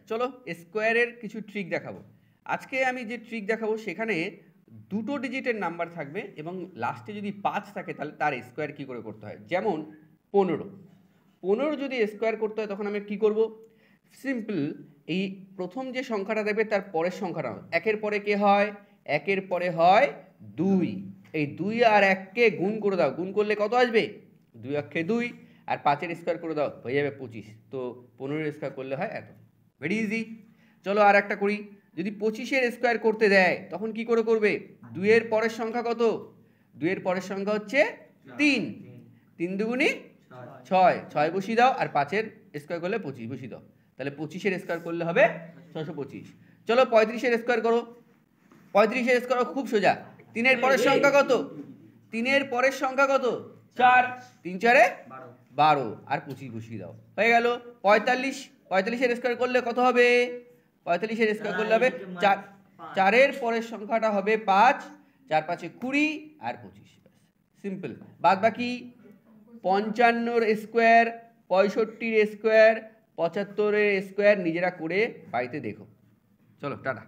চলো স্কোয়ারের কিছু ট্রিক দেখাবো। আজকে আমি যে ট্রিক দেখাবো সেখানে দুটো ডিজিটের নাম্বার থাকবে এবং লাস্টে যদি 5 থাকে তাহলে তার স্কোয়ার কী করে করতে হয়। যেমন 15 যদি স্কোয়ার করতে হয় তখন আমি কি করব, সিম্পল, এই প্রথম যে সংখ্যাটা দেবে তার পরের সংখ্যাটা একের পরে কে হয়, একের পরে হয় 2, এই 2 আর 1কে গুণ করে দাও, গুণ করলে কত আসবে, 2 অক্ষে 2, আর 5-এর স্কোয়ার করে দাও হয়ে যাবে 25, তো 15-এর স্কোয়ার করলে হয় এত, ভেরি ইজি। চলো আর একটা করি, যদি 25-এর স্কোয়ার করতে দেয় তখন কি করে করবে, 2-এর পরের সংখ্যা কত, 2-এর পরের সংখ্যা হচ্ছে 3, 3 দুগুণি 6, 6 বসিয়ে দাও, আর 5-এর স্কোয়ার করলে 25 বসিয়ে দাও, তাহলে 25-এর স্কোয়ার করলে হবে 625। চলো 35-এর স্কোয়ার করো, 35-এর স্কোয়ার খুব সোজা, 3-এর পরের সংখ্যা কত, 3-এর পরের সংখ্যা কত, 4, 3 4-এ 12, আর 25 বসিয়ে দাও, হয়ে গেল 45। 45-এর স্কোয়ার করলে কত হবে, 45-এর স্কোয়ার করলে হবে 4, 4-এর পরের সংখ্যাটা হবে 5, 4 5-এ 20, আর 25, সিম্পল। বাদ বাকি 55-এর স্কোয়ার, 65-এর স্কোয়ার, 75-এর স্কোয়ার নিজেরা করে বাড়িতে দেখো। চলো টাটা।